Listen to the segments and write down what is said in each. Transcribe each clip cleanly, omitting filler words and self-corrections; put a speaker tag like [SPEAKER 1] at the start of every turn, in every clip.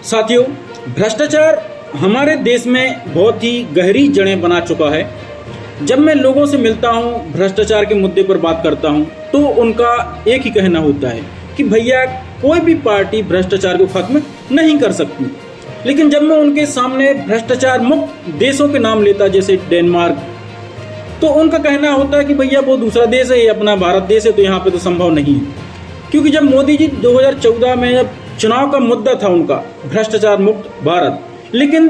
[SPEAKER 1] साथियों, भ्रष्टाचार हमारे देश में बहुत ही गहरी जड़ें बना चुका है। जब मैं लोगों से मिलता हूं, भ्रष्टाचार के मुद्दे पर बात करता हूं, तो उनका एक ही कहना होता है कि भैया कोई भी पार्टी भ्रष्टाचार को खत्म नहीं कर सकती। लेकिन जब मैं उनके सामने भ्रष्टाचार मुक्त देशों के नाम लेता, जैसे डेनमार्क, तो उनका कहना होता है कि भैया वो दूसरा देश है, ये अपना भारत देश है, तो यहाँ पे तो संभव नहीं है। क्योंकि जब मोदी जी 2014 में जब चुनाव का मुद्दा था उनका भ्रष्टाचार मुक्त भारत, लेकिन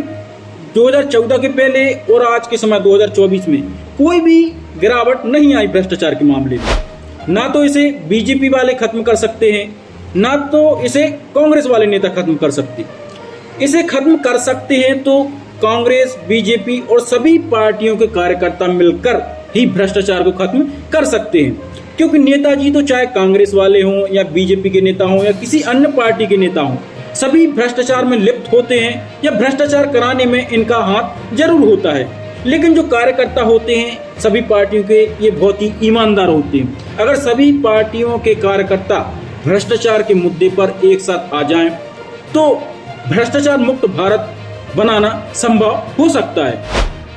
[SPEAKER 1] 2014 के पहले और आज के समय 2024 में कोई भी गिरावट नहीं आई भ्रष्टाचार के मामले में। ना तो इसे बीजेपी वाले खत्म कर सकते हैं, ना तो इसे कांग्रेस वाले नेता खत्म कर सकते। इसे खत्म कर सकते हैं तो कांग्रेस, बीजेपी और सभी पार्टियों के कार्यकर्ता मिलकर ही भ्रष्टाचार को खत्म कर सकते हैं। क्योंकि नेताजी तो चाहे कांग्रेस वाले हों या बीजेपी के नेता हों या किसी अन्य पार्टी के नेता हों, सभी भ्रष्टाचार में लिप्त होते हैं या भ्रष्टाचार कराने में इनका हाथ जरूर होता है। लेकिन जो कार्यकर्ता होते हैं सभी पार्टियों के, ये बहुत ही ईमानदार होते हैं। अगर सभी पार्टियों के कार्यकर्ता भ्रष्टाचार के मुद्दे पर एक साथ आ जाएं, तो भ्रष्टाचार मुक्त भारत बनाना संभव हो सकता है।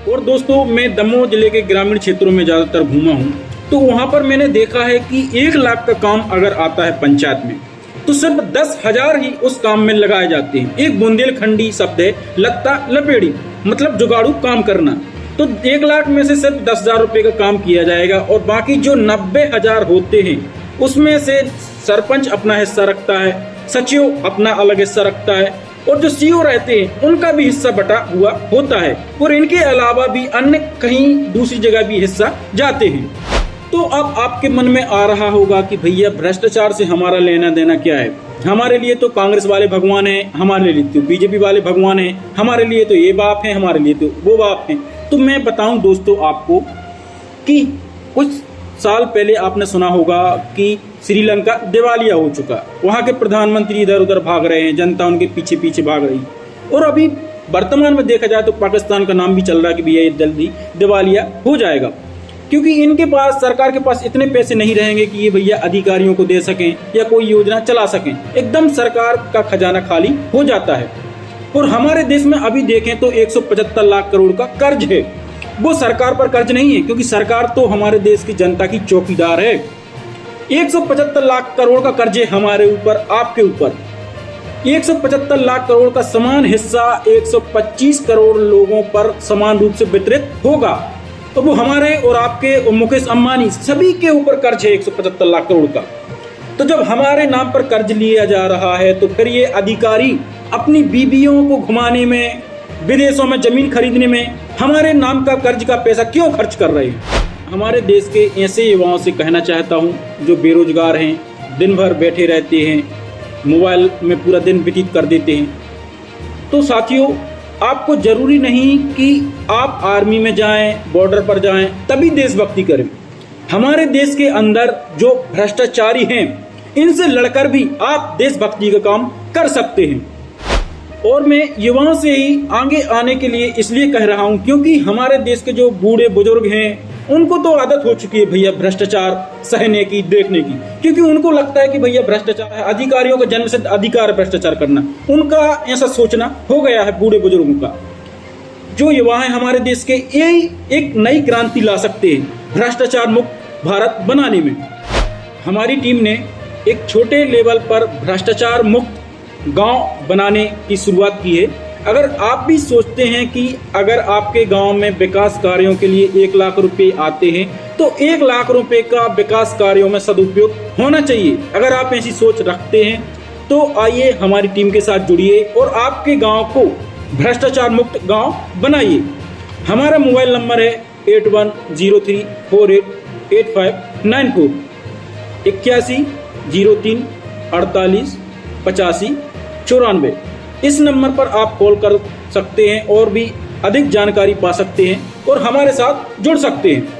[SPEAKER 1] और दोस्तों, मैं दमोह जिले के ग्रामीण क्षेत्रों में ज़्यादातर घूमा हूँ, तो वहाँ पर मैंने देखा है कि 1 लाख का काम अगर आता है पंचायत में, तो सिर्फ 10,000 ही उस काम में लगाए जाते हैं। एक बुंदेलखंडी शब्द है लत्ता लपेड़ी, मतलब जुगाड़ू काम करना। तो 1 लाख में से सिर्फ 10,000 रुपये का काम किया जाएगा और बाकी जो 90,000 होते हैं उसमें से सरपंच अपना हिस्सा रखता है, सचिव अपना अलग हिस्सा रखता है और जो सीओ रहते हैं उनका भी हिस्सा बटा हुआ होता है। और इनके अलावा भी अन्य कहीं दूसरी जगह भी हिस्सा जाते हैं। तो अब आपके मन में आ रहा होगा कि भैया भ्रष्टाचार से हमारा लेना देना क्या है? हमारे लिए तो कांग्रेस वाले भगवान हैं, हमारे लिए तो बीजेपी वाले भगवान हैं, हमारे लिए तो ये बाप हैं, हमारे लिए तो वो बाप हैं। तो मैं बताऊं दोस्तों आपको कि कुछ साल पहले आपने सुना होगा कि श्रीलंका दिवालिया हो चुका। वहाँ के प्रधानमंत्री इधर उधर भाग रहे हैं, जनता उनके पीछे पीछे भाग रही। और अभी वर्तमान में देखा जाए तो पाकिस्तान का नाम भी चल रहा है कि भैया ये जल्दी दिवालिया हो जाएगा। क्योंकि इनके पास, सरकार के पास इतने पैसे नहीं रहेंगे कि ये भैया अधिकारियों को दे सकें या कोई योजना चला सकें। एकदम सरकार का खजाना खाली हो जाता है। और हमारे देश में अभी देखें तो 175 लाख करोड़ का कर्ज है। वो सरकार पर कर्ज नहीं है, क्योंकि सरकार तो हमारे देश की जनता की चौकीदार है। 175 लाख करोड़ का कर्ज है हमारे ऊपर, आपके ऊपर। 175 लाख करोड़ का समान हिस्सा 125 करोड़ लोगों पर समान रूप से वितरित होगा। तो वो हमारे और आपके और मुकेश अंबानी सभी के ऊपर कर्ज है 175 लाख करोड़ का। तो जब हमारे नाम पर कर्ज लिया जा रहा है, तो फिर ये अधिकारी अपनी बीवियों को घुमाने में, विदेशों में जमीन खरीदने में हमारे नाम का कर्ज का पैसा क्यों खर्च कर रहे हैं? हमारे देश के ऐसे युवाओं से कहना चाहता हूँ जो बेरोजगार हैं, दिन भर बैठे रहते हैं, मोबाइल में पूरा दिन व्यतीत कर देते हैं। तो साथियों, आपको जरूरी नहीं कि आप आर्मी में जाएं, बॉर्डर पर जाएं, तभी देशभक्ति करें। हमारे देश के अंदर जो भ्रष्टाचारी हैं, इनसे लड़कर भी आप देशभक्ति का काम कर सकते हैं। और मैं युवाओं से ही आगे आने के लिए इसलिए कह रहा हूं, क्योंकि हमारे देश के जो बूढ़े बुजुर्ग हैं, उनको तो आदत हो चुकी है भैया भ्रष्टाचार सहने की, देखने की। क्योंकि उनको लगता है कि भैया भ्रष्टाचार है, अधिकारियों का जन्मसिद्ध अधिकार है भ्रष्टाचार करना। उनका ऐसा सोचना हो गया है बूढ़े बुजुर्गों का। जो युवा हैं हमारे देश के, ये एक नई क्रांति ला सकते हैं भ्रष्टाचार मुक्त भारत बनाने में। हमारी टीम ने एक छोटे लेवल पर भ्रष्टाचार मुक्त गांव बनाने की शुरुआत की है। अगर आप भी सोचते हैं कि अगर आपके गांव में विकास कार्यों के लिए 1 लाख रुपए आते हैं, तो 1 लाख रुपए का विकास कार्यों में सदुपयोग होना चाहिए। अगर आप ऐसी सोच रखते हैं तो आइए हमारी टीम के साथ जुड़िए और आपके गांव को भ्रष्टाचार मुक्त गांव बनाइए। हमारा मोबाइल नंबर है 8103488594 8103488594। इस नंबर पर आप कॉल कर सकते हैं और भी अधिक जानकारी पा सकते हैं और हमारे साथ जुड़ सकते हैं।